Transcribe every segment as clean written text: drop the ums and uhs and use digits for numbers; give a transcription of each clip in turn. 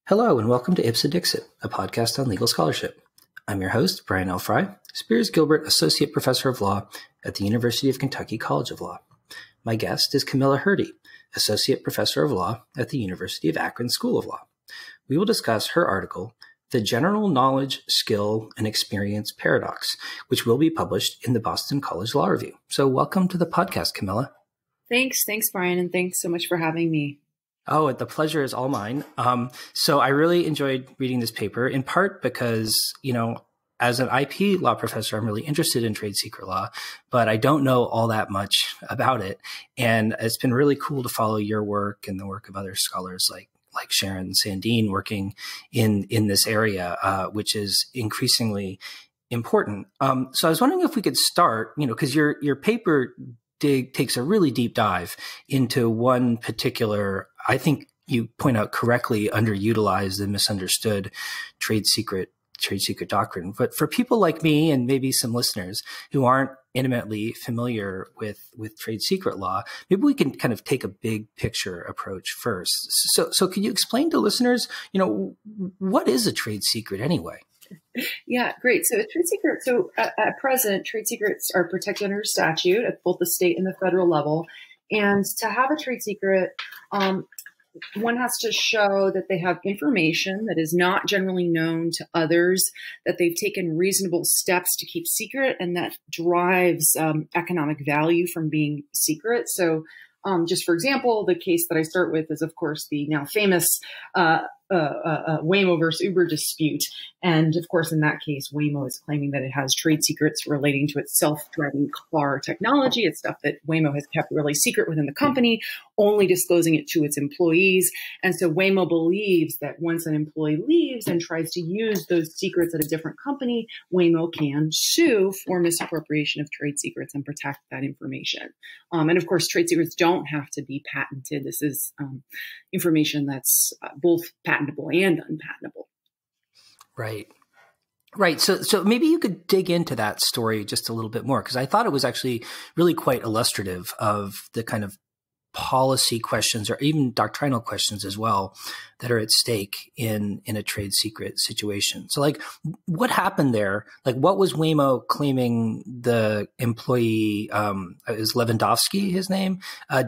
Hello and welcome to Ipsa Dixit, a podcast on legal scholarship. I'm your host, Brian L. Fry, Spears Gilbert Associate Professor of Law at the University of Kentucky College of Law. My guest is Camilla Hrdy, Associate Professor of Law at the University of Akron School of Law. We will discuss her article, The General Knowledge, Skill, and Experience Paradox, which will be published in the Boston College Law Review. So welcome to the podcast, Camilla. Thanks, Brian, and thanks so much for having me. Oh, the pleasure is all mine. So I really enjoyed reading this paper, in part because, as an IP law professor, I'm really interested in trade secret law, but I don't know all that much about it. And it's been really cool to follow your work and the work of other scholars like Sharon Sandine working in this area, which is increasingly important. So I was wondering if we could start, because your paper takes a really deep dive into one particular, I think you point out correctly, underutilized and misunderstood trade secret doctrine. But for people like me and maybe some listeners who aren't intimately familiar with trade secret law, maybe we can kind of take a big picture approach first. So can you explain to listeners, what is a trade secret anyway? Yeah, great. So a trade secret. So at present, trade secrets are protected under statute at both the state and the federal level. And to have a trade secret, one has to show that they have information that is not generally known to others, that they've taken reasonable steps to keep secret, and that derives economic value from being secret. So just for example, the case that I start with is, of course, the now famous Wemo versus Uber dispute. And of course, in that case, Wemo is claiming that it has trade secrets relating to its self-driving car technology. It's stuff that Wemo has kept really secret within the company, only disclosing it to its employees. And so Wemo believes that once an employee leaves and tries to use those secrets at a different company, Wemo can sue for misappropriation of trade secrets and protect that information. And of course, trade secrets don't have to be patented. This is information that's both patentable and unpatentable. Right. So maybe you could dig into that story just a little bit more, because I thought it was actually really quite illustrative of the kind of policy questions or even doctrinal questions as well that are at stake in a trade secret situation. So what happened there? What was Wemo claiming the employee, is Lewandowski his name,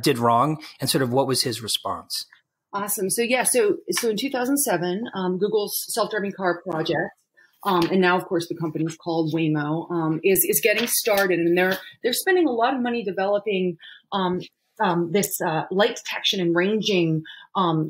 did wrong? And sort of what was his response? Awesome. So in 2007, Google's self-driving car project, and now of course the company's called Wemo, is getting started, and they're spending a lot of money developing this light detection and ranging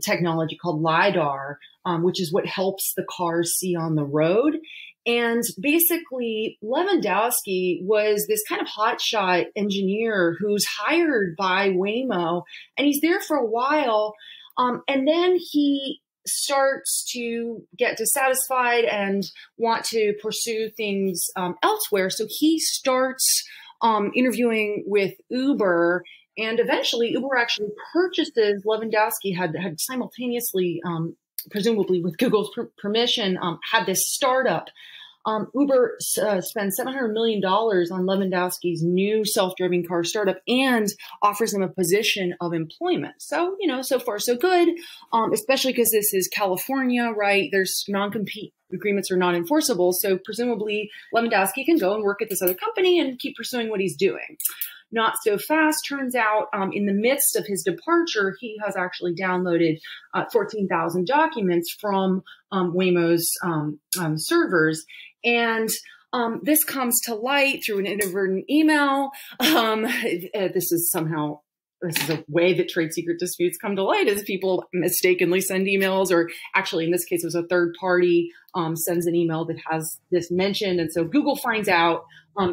technology called LiDAR, which is what helps the cars see on the road. And basically, Lewandowski was this kind of hotshot engineer who's hired by Wemo, and he's there for a while. And then he starts to get dissatisfied and want to pursue things elsewhere. So he starts interviewing with Uber, and eventually Uber actually purchases. Lewandowski had simultaneously, presumably with Google's permission, had this startup. Uber spends $700 million on Lewandowski's new self-driving car startup and offers him a position of employment. So, so far so good, especially because this is California, right? There's non-compete agreements are not enforceable. So presumably Lewandowski can go and work at this other company and keep pursuing what he's doing. Not so fast. Turns out in the midst of his departure, he has actually downloaded 14,000 documents from Wemo's servers. And this comes to light through an inadvertent email. This is a way that trade secret disputes come to light, is people mistakenly send emails, or actually in this case, it was a third party sends an email that has this mentioned. And so Google finds out,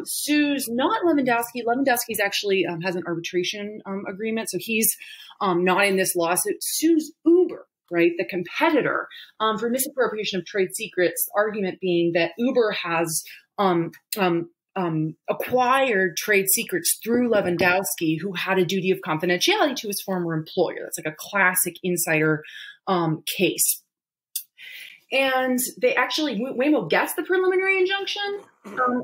sues not Lewandowski. Lewandowski's actually has an arbitration agreement. So he's not in this lawsuit, sues Uber, right, the competitor, for misappropriation of trade secrets, argument being that Uber has acquired trade secrets through Lewandowski, who had a duty of confidentiality to his former employer. That's like a classic insider case. And they actually, Wemo gets the preliminary injunction.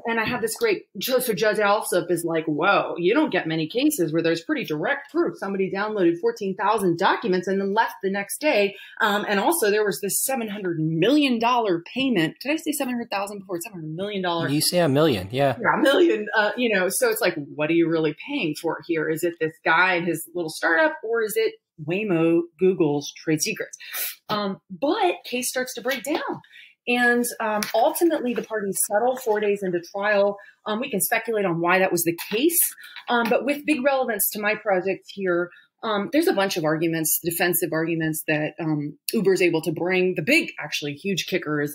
And I have this great, so Judge Alsop is like, whoa, you don't get many cases where there's pretty direct proof. Somebody downloaded 14,000 documents and then left the next day. And also there was this $700 million payment. Did I say 700,000 before? $700 million. You say $1 million. Yeah. Yeah, $1 million. So it's like, what are you really paying for here? Is it this guy and his little startup, or is it Wemo, Google's trade secrets? But case starts to break down. And ultimately, the parties settle 4 days into trial. We can speculate on why that was the case. But with big relevance to my project here, there's a bunch of arguments, defensive arguments that Uber is able to bring. The big, actually huge kicker is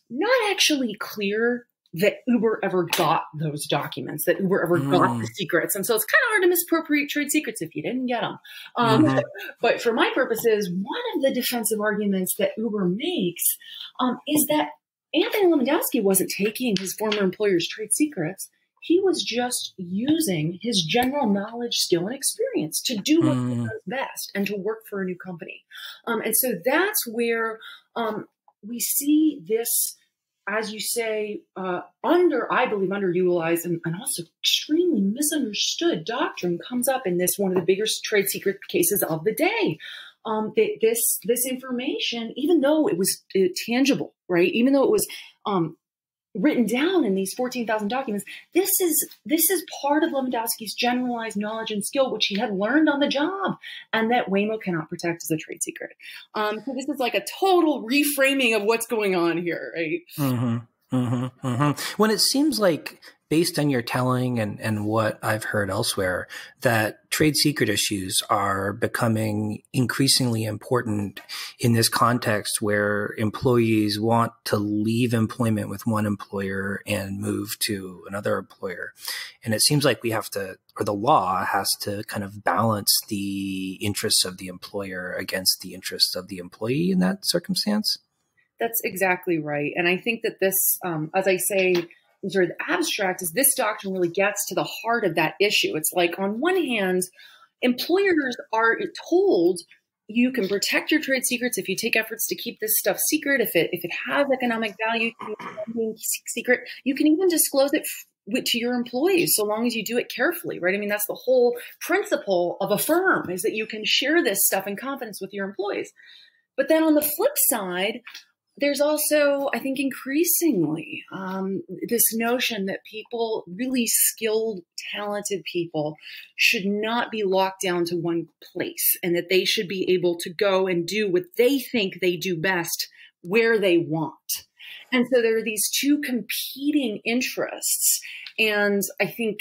not actually clear that Uber ever got those documents, that Uber ever got the secrets. And so it's kind of hard to misappropriate trade secrets if you didn't get them. But for my purposes, one of the defensive arguments that Uber makes is that Anthony Lewandowski wasn't taking his former employer's trade secrets. He was just using his general knowledge, skill, and experience to do what he does best and to work for a new company. And so that's where we see this, as you say, I believe, underutilized and also extremely misunderstood doctrine comes up in this, one of the biggest trade secret cases of the day. This information, even though it was tangible, right? Even though it was written down in these 14,000 documents, this is part of Lewandowski's generalized knowledge and skill, which he had learned on the job, and that Wemo cannot protect as a trade secret. So this is like a total reframing of what's going on here, right? When it seems like, based on your telling and what I've heard elsewhere, that trade secret issues are becoming increasingly important in this context where employees want to leave employment with one employer and move to another employer. And it seems like we have to, or the law has to kind of balance the interests of the employer against the interests of the employee in that circumstance. That's exactly right. And I think that this, as I say, sort of abstract, is this doctrine really gets to the heart of that issue. It's like, on one hand, employers are told you can protect your trade secrets if you take efforts to keep this stuff secret. If it has economic value to being secret, you can even disclose it to your employees, so long as you do it carefully, right? I mean, that's the whole principle of a firm, is that you can share this stuff in confidence with your employees. But then on the flip side, there's also, I think, increasingly this notion that people, really skilled, talented people, should not be locked down to one place, and that they should be able to go and do what they think they do best where they want. And so there are these two competing interests. And I think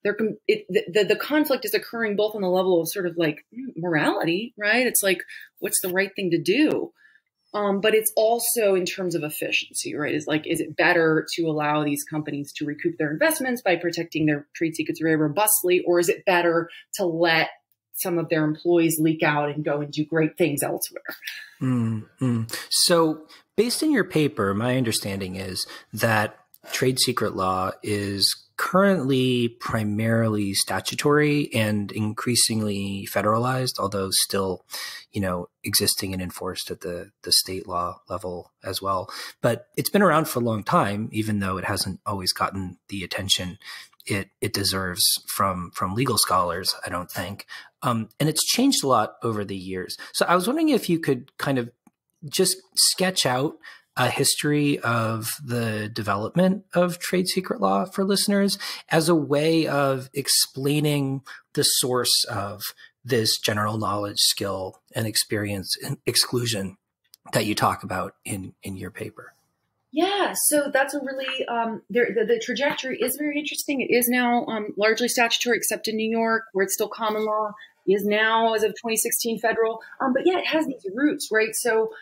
the conflict is occurring both on the level of sort of like morality, right? It's like, what's the right thing to do? But it's also in terms of efficiency, right? Is it better to allow these companies to recoup their investments by protecting their trade secrets very robustly, or is it better to let some of their employees leak out and go and do great things elsewhere? So based on your paper, my understanding is that trade secret law is currently primarily statutory and increasingly federalized, although still, existing and enforced at the state law level as well. But it's been around for a long time, even though it hasn't always gotten the attention it deserves from legal scholars, I don't think. And it's changed a lot over the years. So I was wondering if you could kind of just sketch out a history of the development of trade secret law for listeners as a way of explaining the source of this general knowledge, skill, and experience and exclusion that you talk about in your paper. Yeah, so that's a really, the trajectory is very interesting. It is now largely statutory, except in New York, where it's still common law. It is now, as of 2016, federal. But yeah, it has these roots, right? So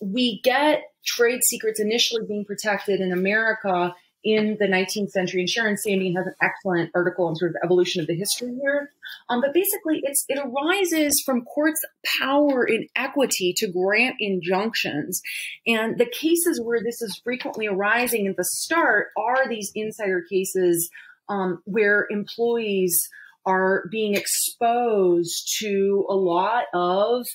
we get trade secrets initially being protected in America in the 19th century. And Sharon Sandian has an excellent article on sort of evolution of the history here. But basically, it arises from courts' power in equity to grant injunctions. And the cases where this is frequently arising at the start are these insider cases where employees are being exposed to a lot of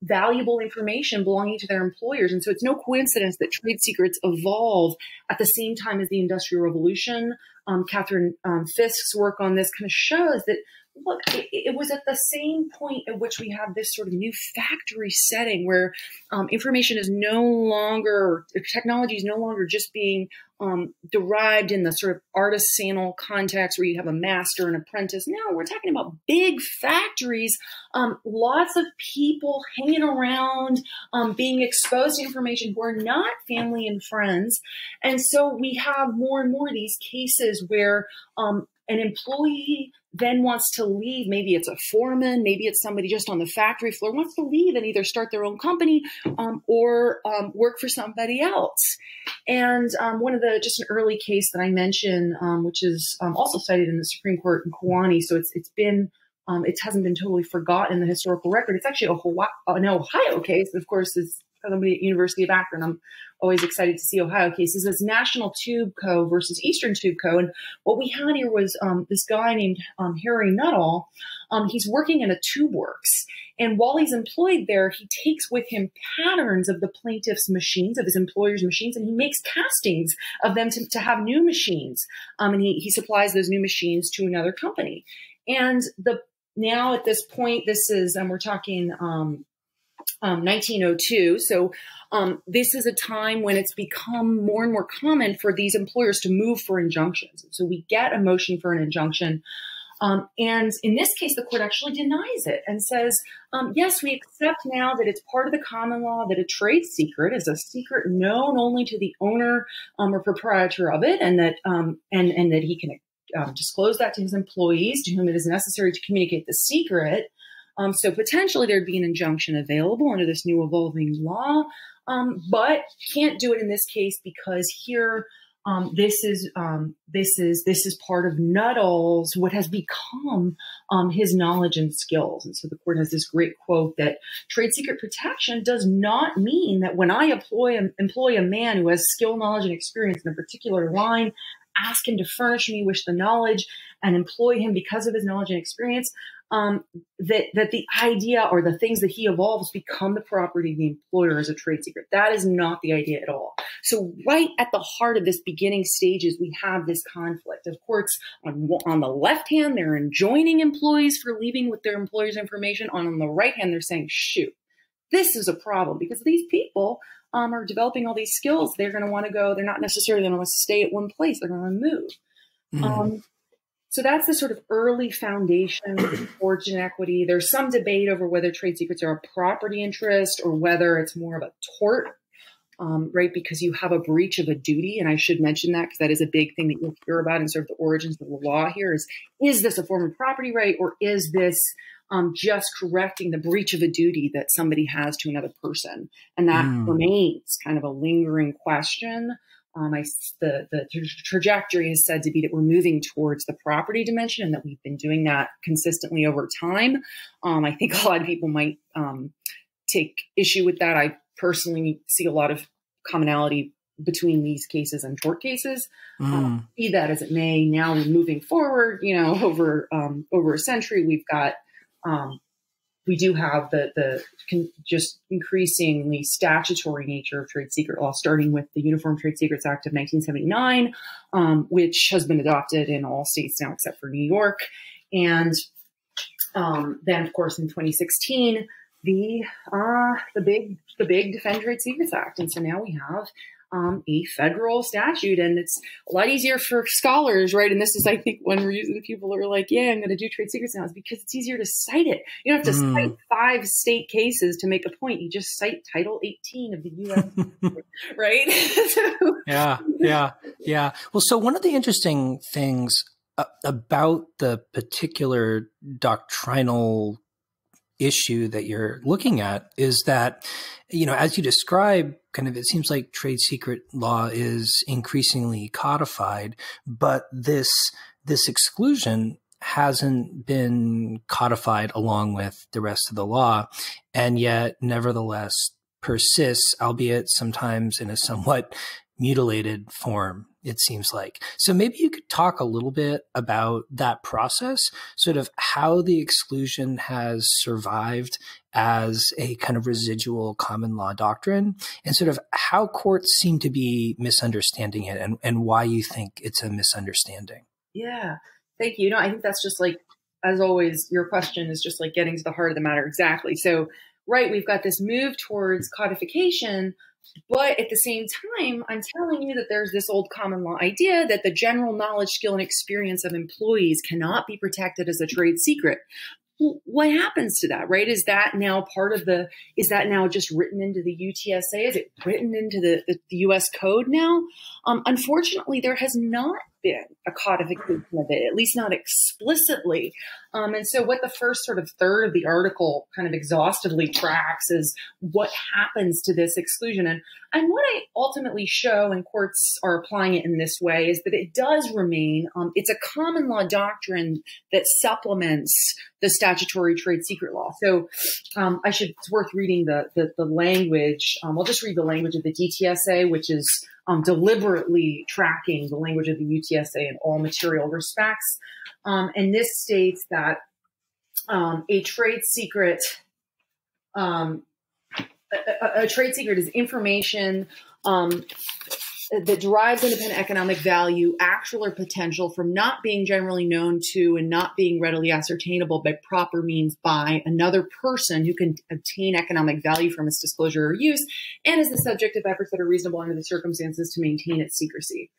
valuable information belonging to their employers. And so it's no coincidence that trade secrets evolve at the same time as the Industrial Revolution. Catherine Fisk's work on this kind of shows that, look, it was at the same point at which we have this sort of new factory setting where information is no longer, technology is no longer just being derived in the sort of artisanal context where you have a master and apprentice. Now we're talking about big factories, lots of people hanging around, being exposed to information who are not family and friends. And so we have more and more of these cases where an employee then wants to leave. Maybe it's a foreman, maybe it's somebody just on the factory floor, wants to leave and either start their own company or work for somebody else. And one of just an early case that I mentioned, which is also cited in the Supreme Court in Kiwani, so it hasn't been totally forgotten in the historical record. It's actually an Ohio case, of course, is somebody at University of Akron. I'm always excited to see Ohio cases. It's National Tube Co. versus Eastern Tube Co. And what we had here was this guy named Hrdy. He's working in a tube works. And while he's employed there, he takes with him patterns of the plaintiff's machines, of his employer's machines, and he makes castings of them to have new machines. And he supplies those new machines to another company. And now at this point, this is, we're talking 1902. So this is a time when it's become more and more common for these employers to move for injunctions. So we get a motion for an injunction. And in this case, the court actually denies it and says, yes, we accept now that it's part of the common law that a trade secret is a secret known only to the owner or proprietor of it, and that he can disclose that to his employees to whom it is necessary to communicate the secret. So potentially there'd be an injunction available under this new evolving law, but can't do it in this case because here this is part of Nuttall's, what has become his knowledge and skills. And so the court has this great quote that trade secret protection does not mean that when I employ a man who has skill, knowledge, and experience in a particular line, ask him to furnish me with the knowledge and employ him because of his knowledge and experience, that the idea or the things that he evolves become the property of the employer as a trade secret. That is not the idea at all. So right at the heart of this beginning stages, we have this conflict. Of course, on the left hand, they're enjoining employees for leaving with their employer's information. On the right hand, they're saying, shoot, this is a problem because these people are developing all these skills. They're going to want to go. They're not necessarily going to want to stay at one place. They're going to move. Mm-hmm. So that's the sort of early foundation of origin equity. There's some debate over whether trade secrets are a property interest or whether it's more of a tort, right? Because you have a breach of a duty. And I should mention that because that is a big thing that you'll hear about in sort of the origins of the law here is this a form of property right, or is this just correcting the breach of a duty that somebody has to another person? And that remains kind of a lingering question. The trajectory is said to be that we're moving towards the property dimension and that we've been doing that consistently over time. I think a lot of people might take issue with that. I personally see a lot of commonality between these cases and tort cases. Be that as it may, now moving forward, over a century, we've got we do have the just increasingly statutory nature of trade secret law, starting with the Uniform Trade Secrets Act of 1979, which has been adopted in all states now except for New York. And then, of course, in 2016, the big Defend Trade Secrets Act. And so now we have a federal statute, and it's a lot easier for scholars, right? And this is, I think, one reason people are like, yeah, I'm going to do trade secrets now, is because it's easier to cite it. You don't have to cite 5 state cases to make a point. You just cite Title 18 of the U.S., right? Yeah. Well, so one of the interesting things about the particular doctrinal issue that you're looking at is that, as you describe, kind of, it seems like trade secret law is increasingly codified, but this exclusion hasn't been codified along with the rest of the law, and yet nevertheless persists, albeit sometimes in a somewhat mutilated form. it seems like. So maybe you could talk a little bit about that process, sort of how the exclusion has survived as a kind of residual common law doctrine, and sort of how courts seem to be misunderstanding it, and why you think it's a misunderstanding. Yeah, thank you. I think that's just like, as always, your question is just like getting to the heart of the matter. Exactly. So, right, we've got this move towards codification, but at the same time, I'm telling you that there's this old common law idea that the general knowledge, skill, and experience of employees cannot be protected as a trade secret. What happens to that, right? Is that now is that now just written into the UTSA? Is it written into the US code now? Unfortunately, there has not been a codification of it, at least not explicitly. And so what the first sort of third of the article kind of exhaustively tracks is what happens to this exclusion. And what I ultimately show, and courts are applying it in this way, is that it does remain, it's a common law doctrine that supplements the statutory trade secret law. So it's worth reading the language. I'll just read the language of the DTSA, which is deliberately tracking the language of the UTSA in all material respects. And this states that a trade secret is information that derives independent economic value, actual or potential, from not being generally known to and not being readily ascertainable by proper means by another person who can obtain economic value from its disclosure or use, and is the subject of efforts that are reasonable under the circumstances to maintain its secrecy.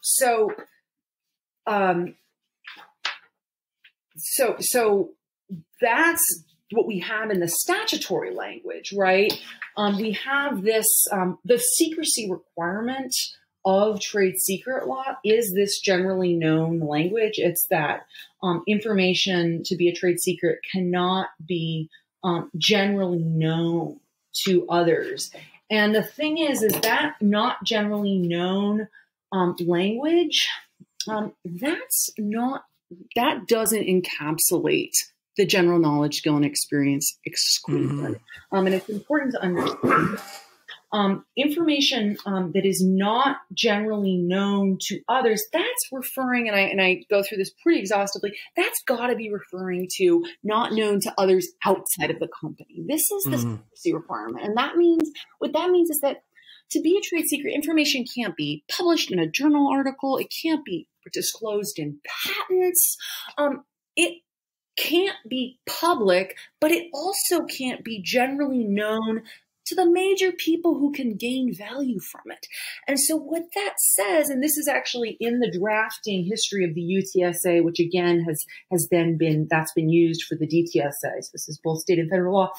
So that's what we have in the statutory language, right? We have this, the secrecy requirement of trade secret law is this generally known language. It's that information to be a trade secret cannot be generally known to others. And the thing is that not generally known language, that doesn't encapsulate the general knowledge, skill, and experience exclusion. And it's important to understand information that is not generally known to others. That's referring, and I go through this pretty exhaustively, that's got to be referring to not known to others outside of the company. This is the secrecy requirement. And what that means is that to be a trade secret, information can't be published in a journal article. It can't be disclosed in patents. It can't be public, but it also can't be generally known to the major people who can gain value from it. And so what that says, and this is actually in the drafting history of the UTSA, which again has then been used for the DTSA. So this is both state and federal law.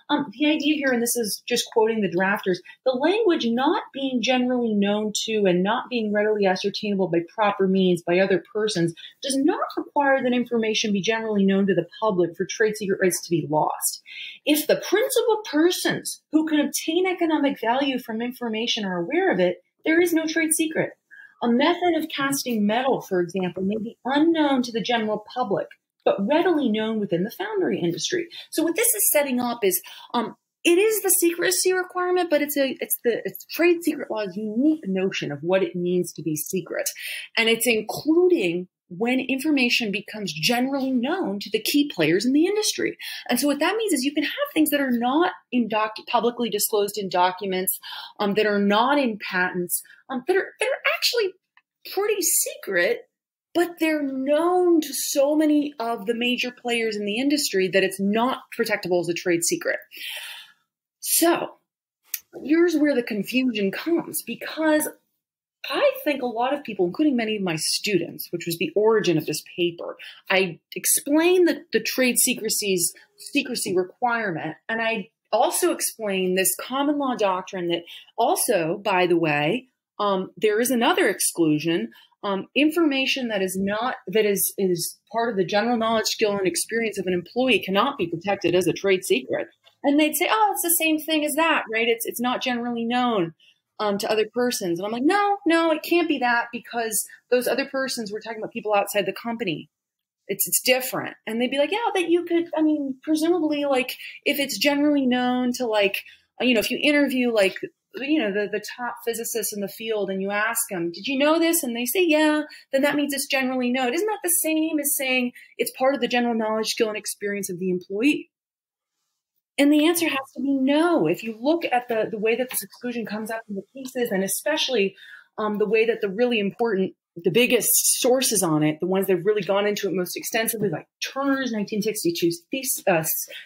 The idea here, and this is just quoting the drafters, the language not being generally known to and not being readily ascertainable by proper means by other persons does not require that information be generally known to the public for trade secret rights to be lost. If the principal persons who can obtain economic value from information are aware of it, there is no trade secret. A method of casting metal, for example, may be unknown to the general public, but readily known within the foundry industry. So what this is setting up is, it is the secrecy requirement, but it's trade secret law's unique notion of what it means to be secret. And it's including when information becomes generally known to the key players in the industry. And so what that means is you can have things that are not in publicly disclosed in documents, that are not in patents, that are actually pretty secret, but they're known to so many of the major players in the industry that it's not protectable as a trade secret. So here's where the confusion comes, because I think a lot of people, including many of my students, which was the origin of this paper, I explained the trade secrecy requirement, and I also explained this common law doctrine that also, by the way, there is another exclusion. Information that is part of the general knowledge, skill, and experience of an employee cannot be protected as a trade secret. And they'd say, oh, it's the same thing as that, right? It's not generally known to other persons. And I'm like, no, it can't be that, because those other persons, we're talking about people outside the company. It's different. And they'd be like, yeah, but you could, presumably, like, if it's generally known to, like, if you interview, like, the top physicists in the field and you ask them, did you know this? And they say, yeah, then that means it's generally known. Isn't that the same as saying it's part of the general knowledge, skill, and experience of the employee? And the answer has to be no. If you look at the way that this exclusion comes up in the cases, and especially the way that the biggest sources on it, the ones that have really gone into it most extensively, like Turner's 1962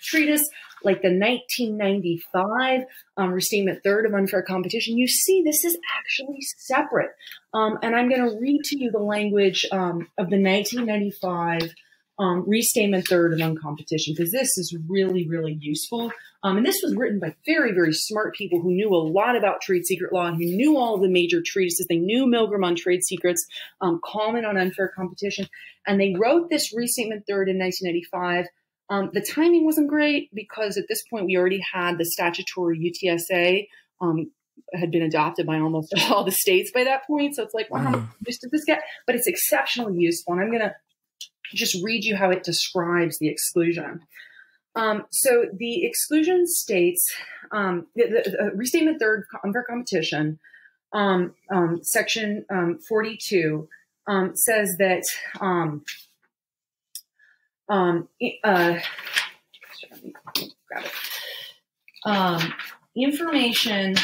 treatise, like the 1995 Restatement Third of Unfair Competition, you see this is actually separate. And I'm going to read to you the language of the 1995 Restatement Third of Uncompetition, because this is really, really useful. And this was written by very, very smart people who knew a lot about trade secret law and who knew all of the major treatises. They knew Milgram on trade secrets, Coleman on unfair competition. And they wrote this Restatement Third in 1995. The timing wasn't great because at this point we already had the statutory UTSA had been adopted by almost all the states by that point. So it's like, wow, how used did this get? But it's exceptionally useful. And I'm going to just read you how it describes the exclusion. So the exclusion states, the Restatement Third Unfair Competition, section 42, says that information,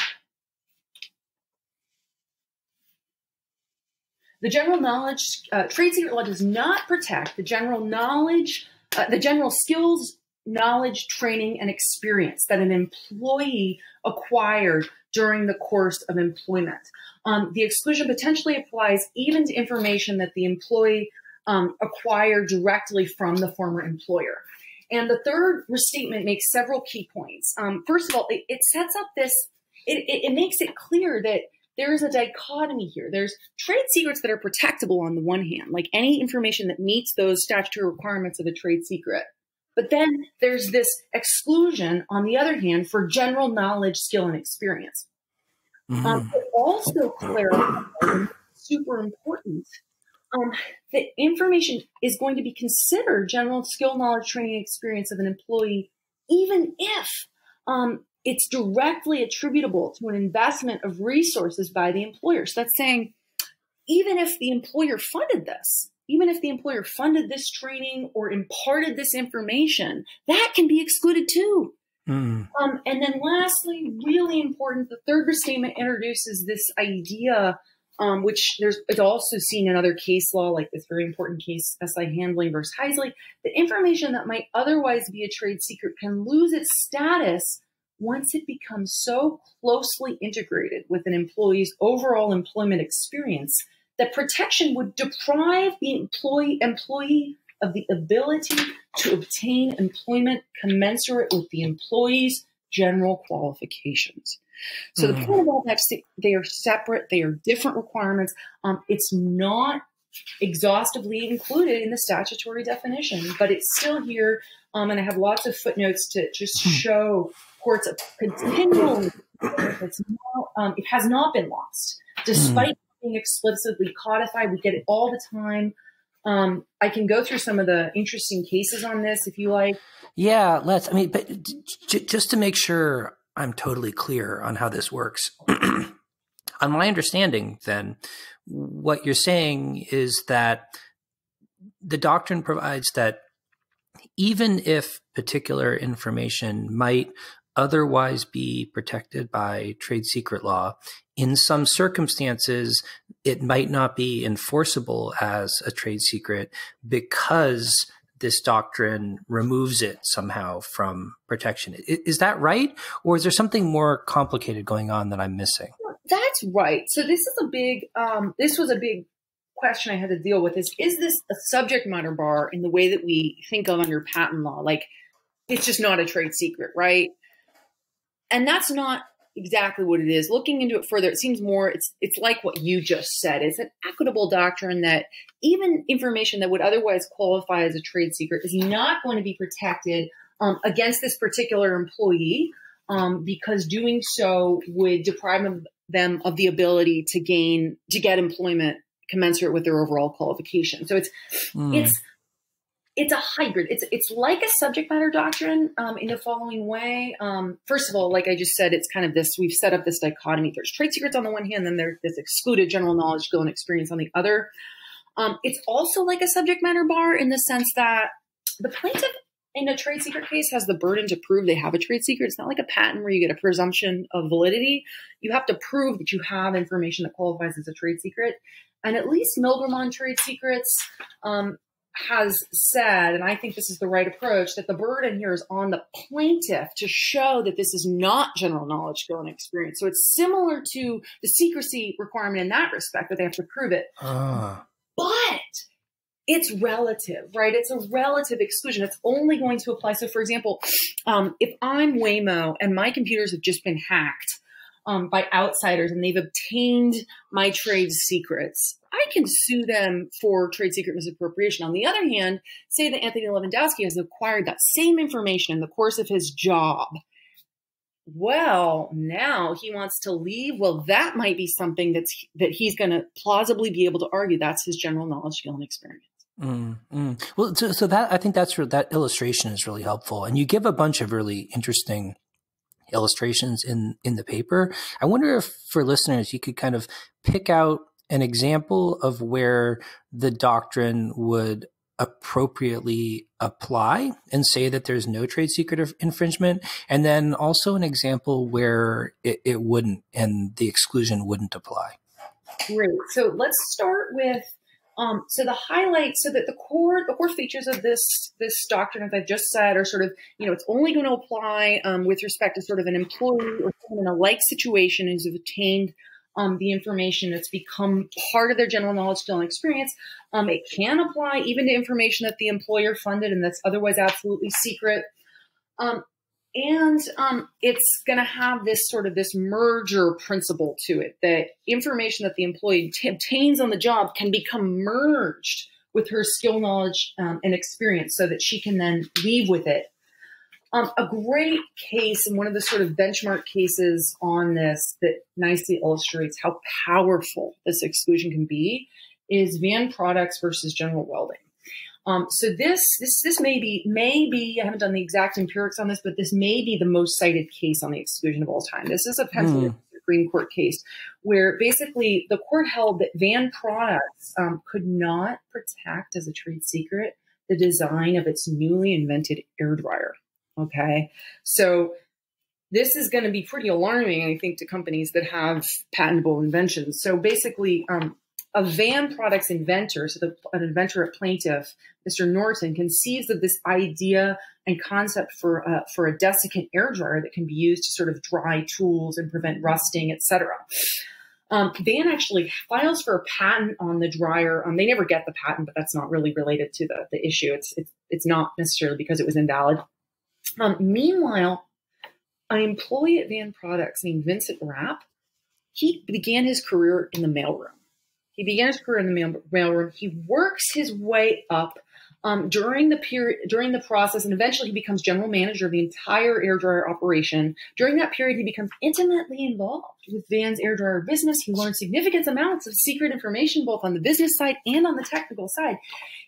the general knowledge, trade secret law does not protect the general knowledge, the general skills, knowledge, training, and experience that an employee acquired during the course of employment. The exclusion potentially applies even to information that the employee acquired directly from the former employer. And the third restatement makes several key points. First of all, it sets up this, it makes it clear that there is a dichotomy here. There's trade secrets that are protectable on the one hand, like any information that meets those statutory requirements of a trade secret. But then there's this exclusion, on the other hand, for general knowledge, skill, and experience. It also clarifies, super important, that information is going to be considered general skill, knowledge, training, and experience of an employee, even if it's directly attributable to an investment of resources by the employer. So that's saying, even if the employer funded this, even if the employer funded this training or imparted this information, that can be excluded too. And then lastly, really important, the third restatement introduces this idea, which it's also seen in other case law, like this very important case, SI Handling versus Heisley, that information that might otherwise be a trade secret can lose its status once it becomes so closely integrated with an employee's overall employment experience that protection would deprive the employee of the ability to obtain employment commensurate with the employee's general qualifications. So the point of all that is they are separate, they are different requirements. It's not exhaustively included in the statutory definition, but it's still here. And I have lots of footnotes to just show courts of continual. It has not been lost, despite being explicitly codified. We get it all the time. I can go through some of the interesting cases on this if you like. Yeah, let's. I mean, but just to make sure I'm totally clear on how this works. On my understanding, then, what you're saying is that the doctrine provides that even if particular information might otherwise be protected by trade secret law, in some circumstances, it might not be enforceable as a trade secret because this doctrine removes it somehow from protection. Is that right? Or is there something more complicated going on that I'm missing? That's right. So this was a big question I had to deal with is this a subject matter bar in the way that we think of under patent law? Like, it's just not a trade secret, right? And that's not exactly what it is. Looking into it further, it seems more, it's like what you just said. It's an equitable doctrine that even information that would otherwise qualify as a trade secret is not going to be protected against this particular employee because doing so would deprive them of the ability to get employment commensurate with their overall qualification. So It's a hybrid. It's like a subject matter doctrine in the following way. First of all, like I just said, it's kind of this, we've set up this dichotomy. There's trade secrets on the one hand, then there's this excluded general knowledge, skill, and experience on the other. It's also like a subject matter bar in the sense that the plaintiff in a trade secret case has the burden to prove they have a trade secret. It's not like a patent where you get a presumption of validity. You have to prove that you have information that qualifies as a trade secret. And at least Milgram on trade secrets has said, and I think this is the right approach, that the burden here is on the plaintiff to show that this is not general knowledge, skill, and experience. So it's similar to the secrecy requirement in that respect, that they have to prove it. But it's relative, right? It's a relative exclusion. It's only going to apply. So for example, if I'm Wemo and my computers have just been hacked by outsiders and they've obtained my trade secrets, I can sue them for trade secret misappropriation. On the other hand, say that Anthony Lewandowski has acquired that same information in the course of his job. Well, now he wants to leave. Well, that might be something that he's going to plausibly be able to argue that's his general knowledge, skill, and experience. Well, so that, I think that illustration is really helpful. And you give a bunch of really interesting illustrations in the paper. I wonder if for listeners, you could kind of pick out an example of where the doctrine would appropriately apply and say that there's no trade secret infringement, and then also an example where it wouldn't and the exclusion wouldn't apply. Great. So let's start with so the highlights, so that the core features of this doctrine, as I've just said, are sort of, it's only going to apply with respect to sort of an employee or someone in a like situation who's obtained the information that's become part of their general knowledge, skill, and experience. It can apply even to information that the employer funded and that's otherwise absolutely secret. And it's going to have this sort of this merger principle to it, that information that the employee obtains on the job can become merged with her skill, knowledge, and experience so that she can then leave with it. A great case, and one of the sort of benchmark cases on this that nicely illustrates how powerful this exclusion can be, is Van Products versus General Welding. So this may be, I haven't done the exact empirics on this, but this may be the most cited case on the exclusion of all time. This is a Pennsylvania Supreme Court case where basically the court held that Van Products could not protect as a trade secret the design of its newly invented air dryer. Okay, so this is going to be pretty alarming, I think, to companies that have patentable inventions. So basically, a Van Products inventor, so an inventor at plaintiff, Mr. Norton, conceives of this idea and concept for a desiccant air dryer that can be used to sort of dry tools and prevent rusting, etc. Van actually files for a patent on the dryer. They never get the patent, but that's not really related to the issue. It's not necessarily because it was invalid. Meanwhile, an employee at Van Products named Vincent Rapp, he began his career in the mailroom. He works his way up during the process, and eventually he becomes general manager of the entire air dryer operation. During that period, he becomes intimately involved with Van's air dryer business. He learns significant amounts of secret information, both on the business side and on the technical side.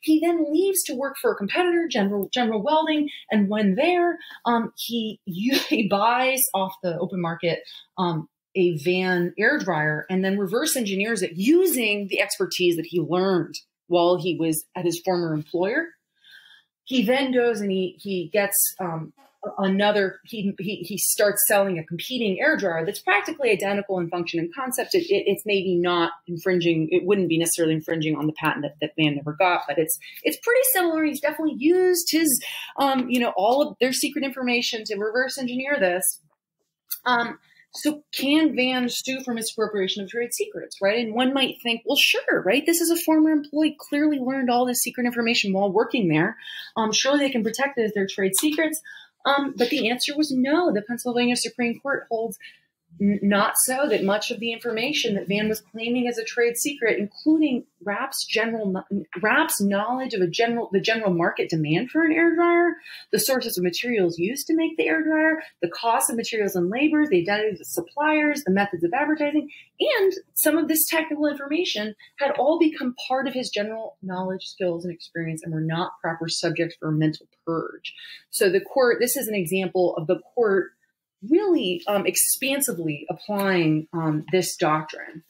He then leaves to work for a competitor, General Welding, and when there, he buys off the open market a Van air dryer and then reverse engineers it using the expertise that he learned while he was at his former employer. He then goes and he gets he starts selling a competing air dryer that's practically identical in function and concept. It's maybe not infringing. It wouldn't be necessarily infringing on the patent that Van never got, but it's pretty similar. He's definitely used his, all of their secret information to reverse engineer this. So can Van sue for misappropriation of trade secrets, right? And one might think, well, sure, right? This is a former employee, clearly learned all this secret information while working there. Surely they can protect it as their trade secrets. But the answer was no. The Pennsylvania Supreme Court holds not so, that much of the information that Van was claiming as a trade secret, including Rapp's knowledge of the general market demand for an air dryer, the sources of materials used to make the air dryer, the cost of materials and labor, the identity of the suppliers, the methods of advertising, and some of this technical information had all become part of his general knowledge, skills, and experience and were not proper subjects for a mental purge. So the court, this is an example of the court really expansively applying this doctrine.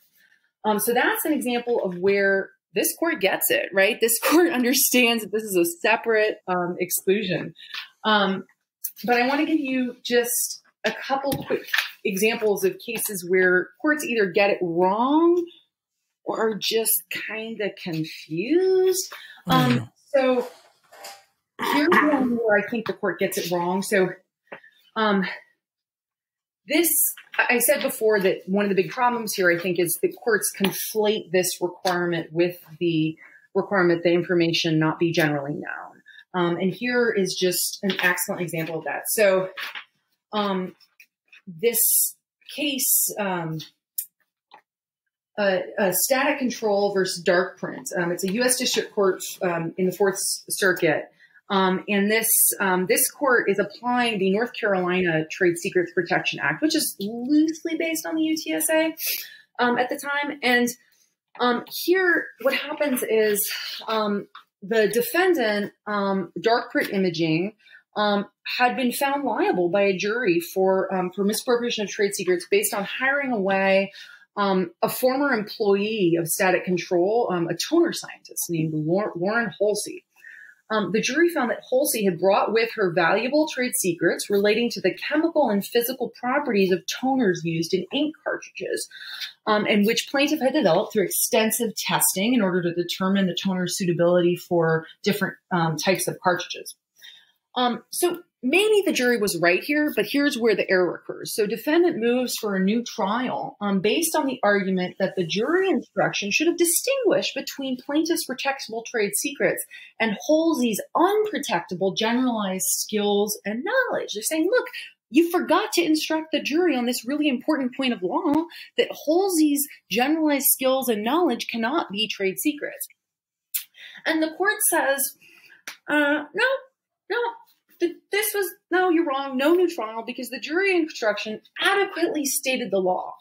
So that's an example of where this court gets it, right? This court understands that this is a separate exclusion. But I want to give you just a couple quick examples of cases where courts either get it wrong or are just kind of confused. So here's one where I think the court gets it wrong. So I said before that one of the big problems here, I think, is that courts conflate this requirement with the requirement that information not be generally known. And here is just an excellent example of that. So this case, static control versus dark print. It's a U.S. District Court in the Fourth Circuit. And this court is applying the North Carolina Trade Secrets Protection Act, which is loosely based on the UTSA at the time. And here, what happens is the defendant, Dark Print Imaging, had been found liable by a jury for misappropriation of trade secrets based on hiring away a former employee of Static Control, a toner scientist named Lauren Halsey. The jury found that Halsey had brought with her valuable trade secrets relating to the chemical and physical properties of toners used in ink cartridges, and which plaintiff had developed through extensive testing in order to determine the toner's suitability for different types of cartridges. So maybe the jury was right here, but here's where the error occurs. So defendant moves for a new trial based on the argument that the jury instruction should have distinguished between plaintiff's protectable trade secrets and Halsey's unprotectable generalized skills and knowledge. They're saying, look, you forgot to instruct the jury on this really important point of law that Halsey's generalized skills and knowledge cannot be trade secrets. And the court says, no. No, you're wrong. No new trial because the jury instruction adequately stated the law.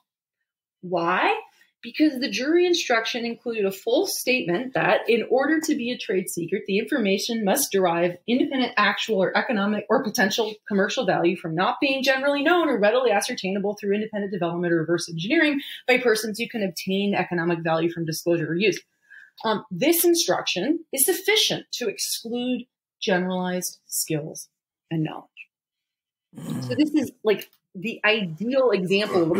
Why? Because the jury instruction included a full statement that in order to be a trade secret, the information must derive independent actual or economic or potential commercial value from not being generally known or readily ascertainable through independent development or reverse engineering by persons who can obtain economic value from disclosure or use. This instruction is sufficient to exclude generalized skills and knowledge. So this is like the ideal example of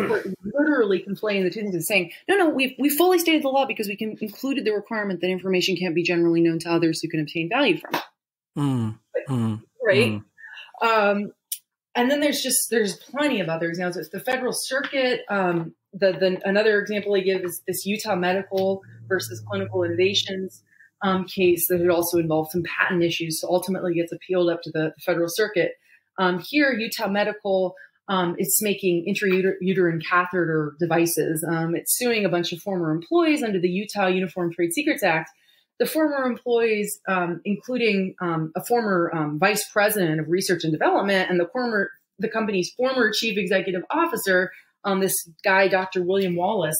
literally conflating the two things and saying, no, we fully stated the law because we included the requirement that information can't be generally known to others who can obtain value from it. Right? And then there's plenty of other examples. It's the Federal Circuit. Another example I give is this Utah Medical versus Clinical Innovations case that had also involved some patent issues. So ultimately gets appealed up to the Federal Circuit. Here, Utah Medical is making intrauterine catheter devices. It's suing a bunch of former employees under the Utah Uniform Trade Secrets Act. The former employees, including a former vice president of research and development and the company's former chief executive officer, this guy, Dr. William Wallace,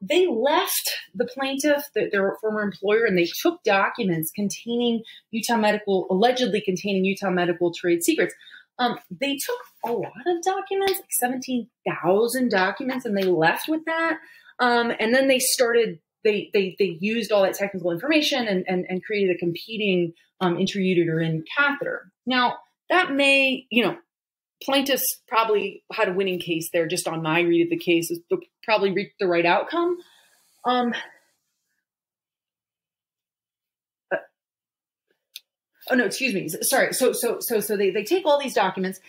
they left the plaintiff, their former employer, and they took documents allegedly containing Utah Medical trade secrets. They took a lot of documents, like 17,000 documents, and they left with that. And then they used all that technical information and created a competing intrauterine catheter. Now, that may, plaintiffs probably had a winning case there just on my read of the case, probably reached the right outcome. Oh no, excuse me. Sorry. So they take all these documents,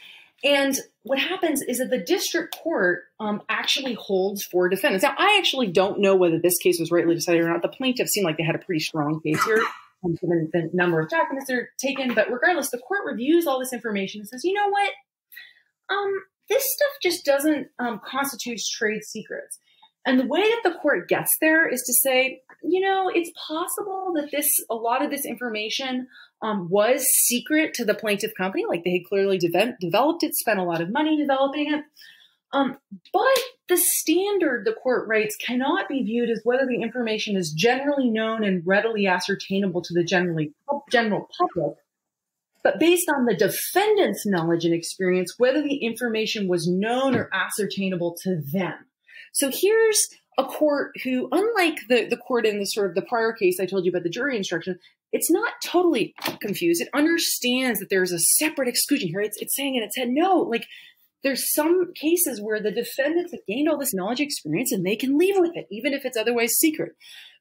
and what happens is that the district court actually holds for defendants. Now, I actually don't know whether this case was rightly decided or not. The plaintiffs seemed like they had a pretty strong case here, given the number of documents that are taken. But regardless, the court reviews all this information and says, you know what? this stuff just doesn't constitute trade secrets. And the way that the court gets there is to say, it's possible that a lot of this information was secret to the plaintiff company, like they had clearly developed it, spent a lot of money developing it. But the standard, the court writes, cannot be viewed as whether the information is generally known and readily ascertainable to the general public, but based on the defendant's knowledge and experience, whether the information was known or ascertainable to them. So here's a court who, unlike the court in the sort of the prior case I told you about the jury instruction, it's not totally confused. It understands that there's a separate exclusion here. It's saying in its head, no, like there's some cases where the defendants have gained all this knowledge experience and they can leave with it, even if it's otherwise secret.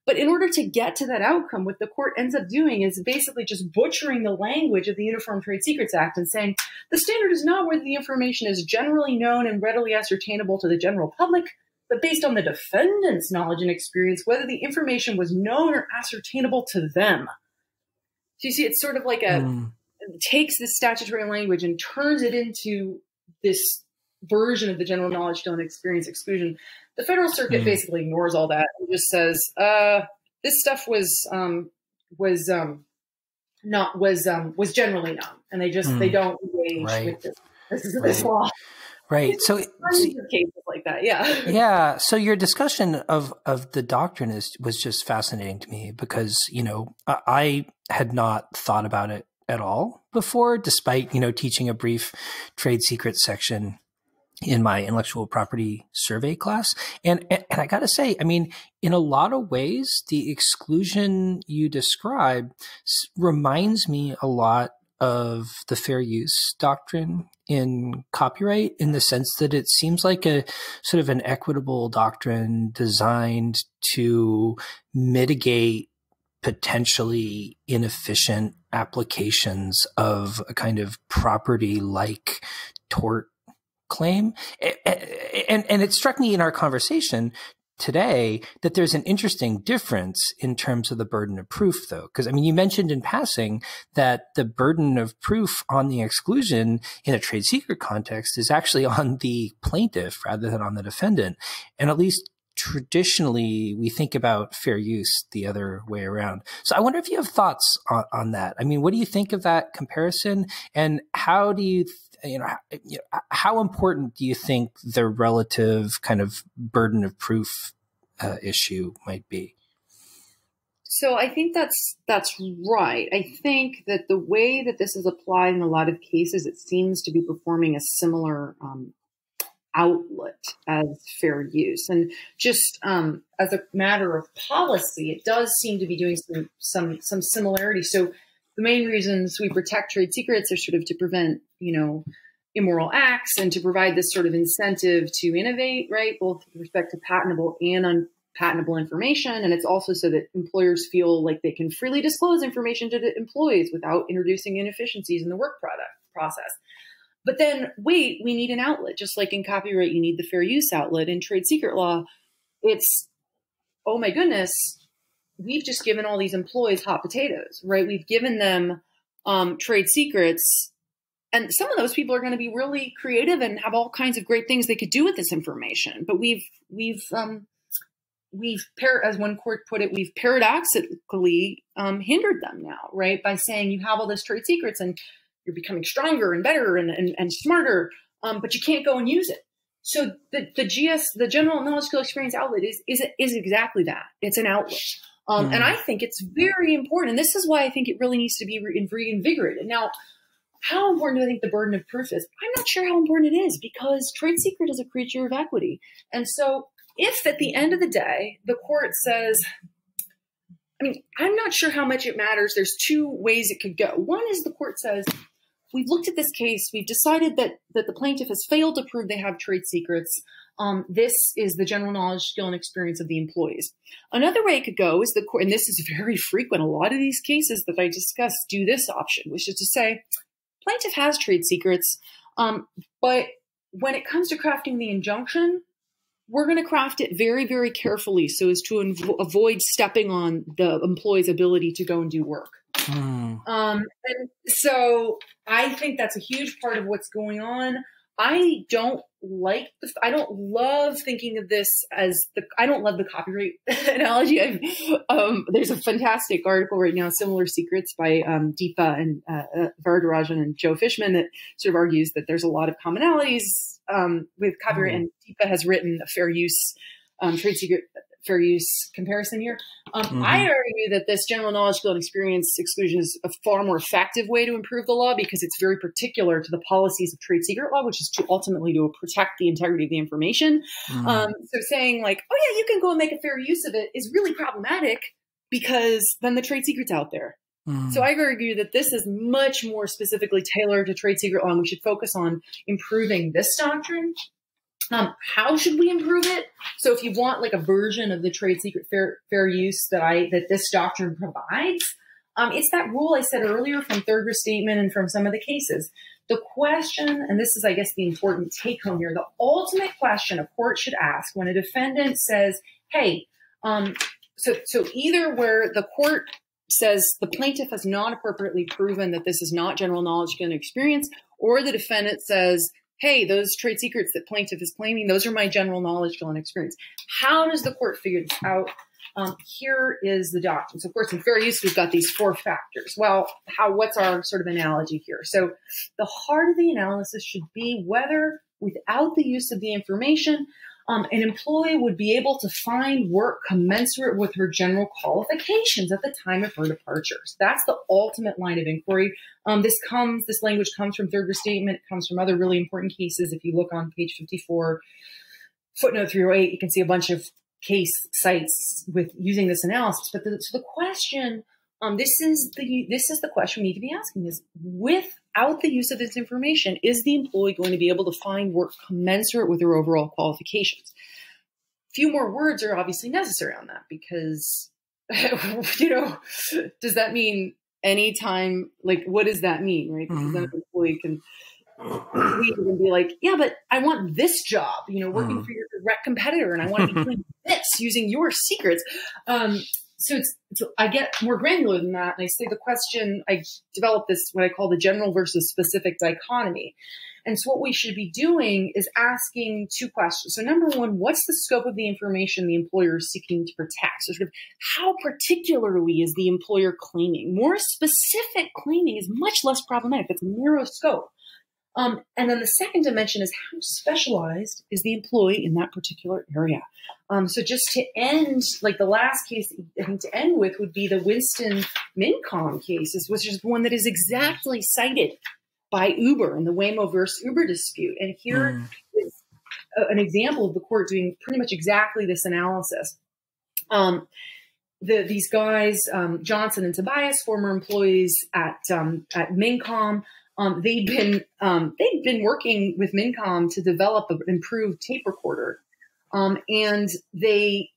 But in order to get to that outcome, what the court ends up doing is basically just butchering the language of the Uniform Trade Secrets Act and saying the standard is not whether the information is generally known and readily ascertainable to the general public, but based on the defendant's knowledge and experience, whether the information was known or ascertainable to them. So you see, it's sort of like it takes this statutory language and turns it into this version of the general knowledge, skill, and experience exclusion. The Federal Circuit basically ignores all that and just says this stuff was generally known, and they don't engage with this law. Right. So cases like that, yeah. Yeah. So your discussion of the doctrine was just fascinating to me because, I had not thought about it at all before, despite, teaching a brief trade secret section in my intellectual property survey class. And I got to say, I mean, in a lot of ways, the exclusion you describe reminds me a lot of the fair use doctrine in copyright, in the sense that it seems like a sort of an equitable doctrine designed to mitigate potentially inefficient applications of a kind of property-like tort claim. And it struck me in our conversation today that there's an interesting difference in terms of the burden of proof, though. Because, I mean, you mentioned in passing that the burden of proof on the exclusion in a trade secret context is actually on the plaintiff rather than on the defendant. And at least traditionally, we think about fair use the other way around. So I wonder if you have thoughts on that. I mean, what do you think of that comparison? And how do you how important do you think the relative kind of burden of proof issue might be? So I think that's right. I think that the way that this is applied in a lot of cases, it seems to be performing a similar outlet as fair use. And just as a matter of policy, it does seem to be doing some similarity. So the main reasons we protect trade secrets are sort of to prevent, immoral acts and to provide this sort of incentive to innovate, right? Both with respect to patentable and unpatentable information. And it's also so that employers feel like they can freely disclose information to the employees without introducing inefficiencies in the work process. But then, wait, we need an outlet. Just like in copyright, you need the fair use outlet. In trade secret law, it's, oh my goodness, we've just given all these employees hot potatoes, right? We've given them trade secrets, and some of those people are going to be really creative and have all kinds of great things they could do with this information. But we've as one court put it, we've paradoxically hindered them now, right? By saying you have all this trade secrets and you're becoming stronger and better and smarter, but you can't go and use it. So the general knowledge, skill, experience outlet is exactly that. It's an outlet. And I think it's very important. And this is why I think it really needs to be reinvigorated. Now, how important do I think the burden of proof is? I'm not sure how important it is, because trade secret is a creature of equity. And so if at the end of the day, the court says, I mean, I'm not sure how much it matters. There's two ways it could go. One is the court says, we've looked at this case. We've decided that the plaintiff has failed to prove they have trade secrets. This is the general knowledge, skill, and experience of the employees. Another way it could go is the court, and this is very frequent. A lot of these cases that I discussed do this option, which is to say, plaintiff has trade secrets, but when it comes to crafting the injunction, we're going to craft it very, very carefully so as to avoid stepping on the employee's ability to go and do work. And so I think that's a huge part of what's going on. I don't love thinking of this as I don't love the copyright analogy. There's a fantastic article right now, Similar Secrets by Deepa and Varadarajan and Joe Fishman, that sort of argues that there's a lot of commonalities with copyright. And Deepa has written a fair use, trade secret fair use comparison here. I argue that this general knowledge, skill, and experience exclusion is a far more effective way to improve the law because it's very particular to the policies of trade secret law, which is to ultimately to protect the integrity of the information. So saying like, oh yeah, you can go and make a fair use of it is really problematic because then the trade secret's out there. So I argue that this is much more specifically tailored to trade secret law, and we should focus on improving this doctrine. How should we improve it? So if you want like a version of the trade secret fair use that this doctrine provides, it's that rule I said earlier from third restatement and from some of the cases. The question, and this is, I guess, the important take home here, the ultimate question a court should ask when a defendant says, hey, so either where the court says the plaintiff has not appropriately proven that this is not general knowledge and experience, or the defendant says, hey, those trade secrets that plaintiff is claiming, those are my general knowledge, skill, and experience. How does the court figure this out? Here is the doctrine. So, of course, in fair use, we've got these 4 factors. Well, what's our sort of analogy here? So the heart of the analysis should be whether, without the use of the information, an employee would be able to find work commensurate with her general qualifications at the time of her departures. That's the ultimate line of inquiry. This language comes from third restatement. It comes from other really important cases. If you look on page 54, footnote 308, you can see a bunch of case sites with using this analysis. But the question, this is the question we need to be asking: is without the use of this information, is the employee going to be able to find work commensurate with her overall qualifications? Few more words are obviously necessary on that because, does that mean anytime? Like, what does that mean, right? Because then an employee can be like, yeah, but I want this job, working for your direct competitor, and I want to be doing this using your secrets. So I get more granular than that. And I say the question, I developed this, what I call the general versus specific dichotomy. And so what we should be doing is asking 2 questions. So number 1, what's the scope of the information the employer is seeking to protect? So sort of how particularly is the employer claiming? More specific claiming is much less problematic. It's a narrow scope. And then the second dimension is how specialized is the employee in that particular area. So just to end, like the last case I think to end with would be the Winston Mincom cases, which is one that is exactly cited by Uber in the Wemo versus Uber dispute. And here is an example of the court doing pretty much exactly this analysis. These guys, Johnson and Tobias, former employees at Mincom, they've been working with Mincom to develop an improved tape recorder. And the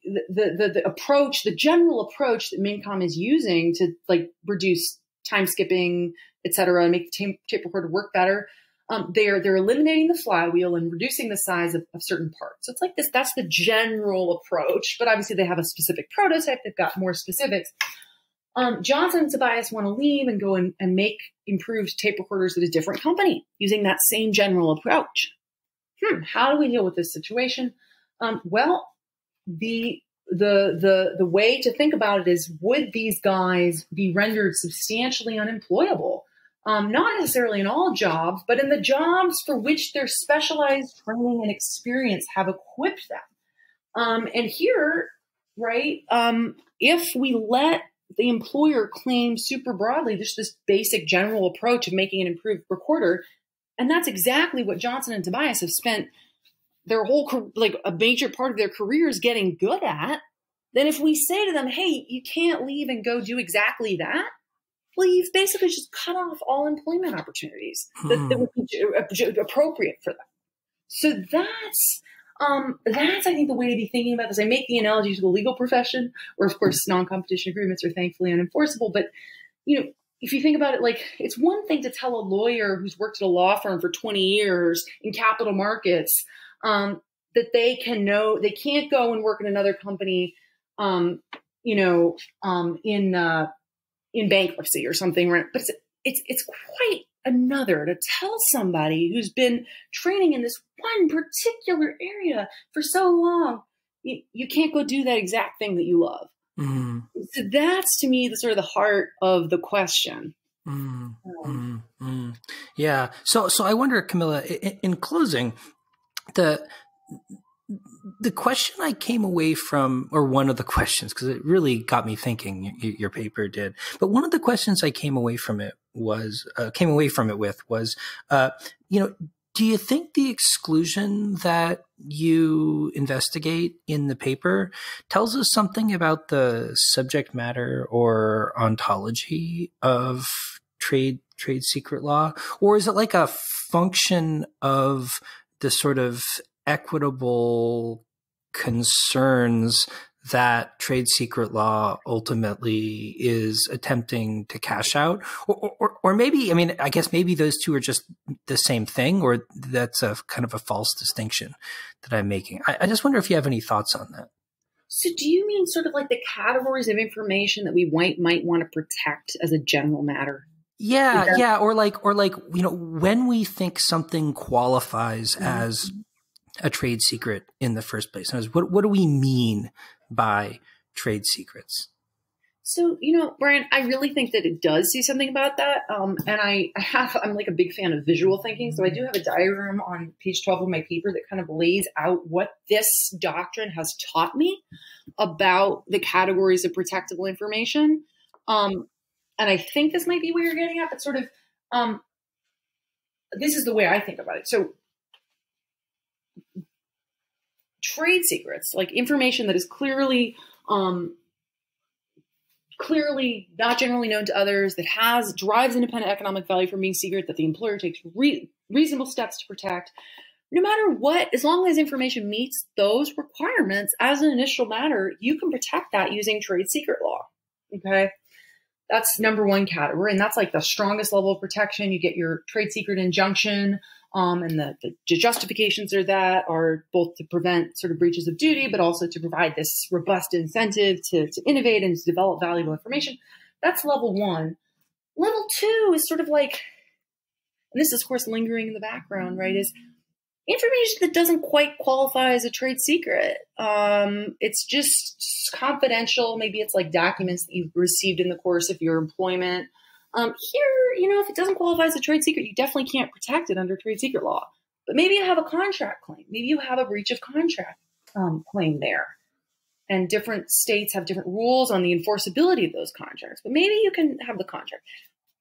general approach that Mincom is using to like reduce time skipping, et cetera, and make the tape recorder work better, they're eliminating the flywheel and reducing the size of certain parts. So it's like this, that's the general approach, but obviously they have a specific prototype. They've got more specifics. Johnson and Tobias want to leave and go and make improved tape recorders at a different company using that same general approach. How do we deal with this situation? Well, the way to think about it is, would these guys be rendered substantially unemployable? Not necessarily in all jobs, but in the jobs for which their specialized training and experience have equipped them. And here, right, if we let the employer claim super broadly just this basic general approach of making an improved recorder, and that's exactly what Johnson and Tobias have spent their whole, like a major part of their careers getting good at, then if we say to them, hey, you can't leave and go do exactly that, well, you've basically just cut off all employment opportunities that would be appropriate for them. So that's, I think, the way to be thinking about this. I make the analogy to the legal profession, where, of course, non-competition agreements are thankfully unenforceable. But, if you think about it, like, it's one thing to tell a lawyer who's worked at a law firm for 20 years in capital markets that they can't go and work in another company, in bankruptcy or something, right? But it's quite another, to tell somebody who's been training in this one particular area for so long, you can't go do that exact thing that you love. Mm. So that's, to me, the sort of the heart of the question. Yeah. So I wonder, Camilla, in closing, the question I came away from, or one of the questions, because it really got me thinking, your paper did, but one of the questions I came away from it with was, do you think the exclusion that you investigate in the paper tells us something about the subject matter or ontology of trade secret law? Or is it like a function of the sort of equitable concerns that trade secret law ultimately is attempting to cash out? Or maybe, I mean, I guess maybe those two are just the same thing, or that's a kind of a false distinction that I'm making. I just wonder if you have any thoughts on that. So do you mean sort of like the categories of information that we might want to protect as a general matter? Yeah. Or like, when we think something qualifies as a trade secret in the first place, what do we mean by trade secrets? So, Brian, I really think that it does see something about that. And I'm like a big fan of visual thinking. So I do have a diagram on page 12 of my paper that kind of lays out what this doctrine has taught me about the categories of protectable information. And I think this might be where you're getting at, but sort of, this is the way I think about it. So trade secrets, like information that is clearly not generally known to others, that derives independent economic value from being secret, that the employer takes reasonable steps to protect, no matter what, as long as information meets those requirements as an initial matter, you can protect that using trade secret law. Okay. That's number one category. And that's like the strongest level of protection. You get your trade secret injunction. And the justifications are both to prevent sort of breaches of duty, but also to provide this robust incentive to innovate and to develop valuable information. That's level one. Level two is sort of like, and this is of course lingering in the background, right, is information that doesn't quite qualify as a trade secret. It's just confidential. Maybe it's like documents that you've received in the course of your employment. Here, if it doesn't qualify as a trade secret, you definitely can't protect it under trade secret law. But maybe you have a contract claim. Maybe you have a breach of contract claim there. And different states have different rules on the enforceability of those contracts. But maybe you can have the contract.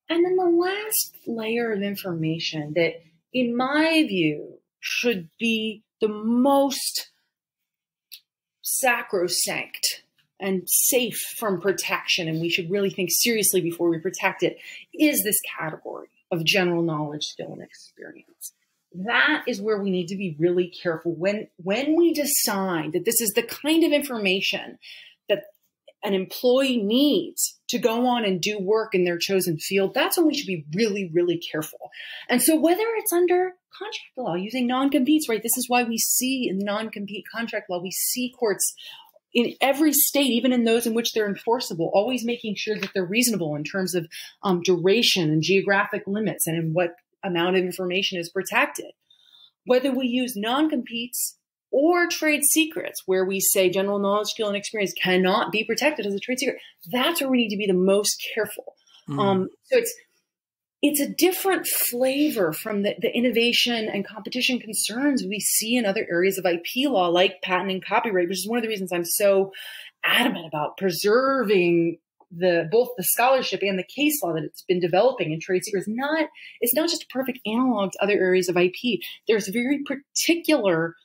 And then the last layer of information that, in my view, should be the most sacrosanct and safe from protection, and we should really think seriously before we protect it, is this category of general knowledge, skill, and experience. That is where we need to be really careful when we decide that this is the kind of information that an employee needs to go on and do work in their chosen field. That's when we should be really, really careful. And so whether it's under contract law, using non-competes, right? This is why we see in non-compete contract law, we see courts in every state, even in those in which they're enforceable, always making sure that they're reasonable in terms of duration and geographic limits and in what amount of information is protected. Whether we use non-competes or trade secrets, where we say general knowledge, skill, and experience cannot be protected as a trade secret, that's where we need to be the most careful. So it's a different flavor from the innovation and competition concerns we see in other areas of IP law, like patent and copyright, which is one of the reasons I'm so adamant about preserving both the scholarship and the case law that it's been developing in trade secrets. It's not just a perfect analog to other areas of IP. There's very particular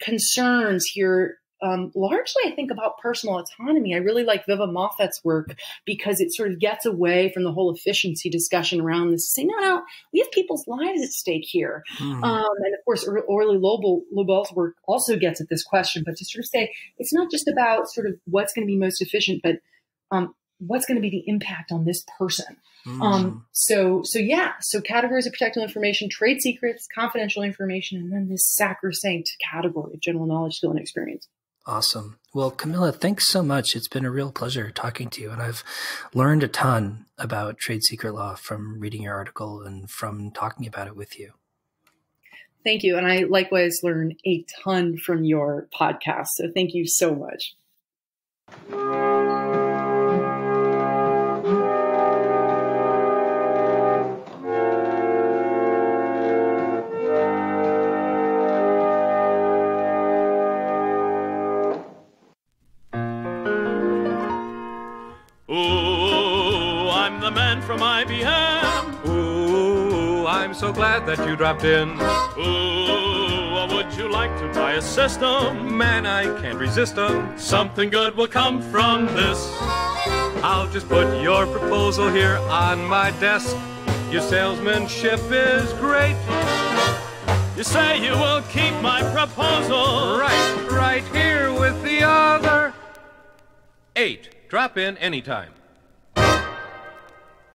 concerns here, largely, I think, about personal autonomy. I really like Viva Moffat's work because it sort of gets away from the whole efficiency discussion around this. Say, no, we have people's lives at stake here. And of course, Orly Lobel's work also gets at this question, but to sort of say, it's not just about sort of what's going to be most efficient, but what's going to be the impact on this person. So categories of protectable information, trade secrets, confidential information, and then this sacrosanct category of general knowledge, skill, and experience. Awesome. Well, Camilla, thanks so much. It's been a real pleasure talking to you, and I've learned a ton about trade secret law from reading your article and from talking about it with you. Thank you. And I likewise learned a ton from your podcast. So thank you so much. From IBM. Ooh, I'm so glad that you dropped in. Ooh, would you like to buy a system? Man, I can't resist them. Something good will come from this. I'll just put your proposal here on my desk. Your salesmanship is great. You say you will keep my proposal. Right here with the other 8. Drop in anytime.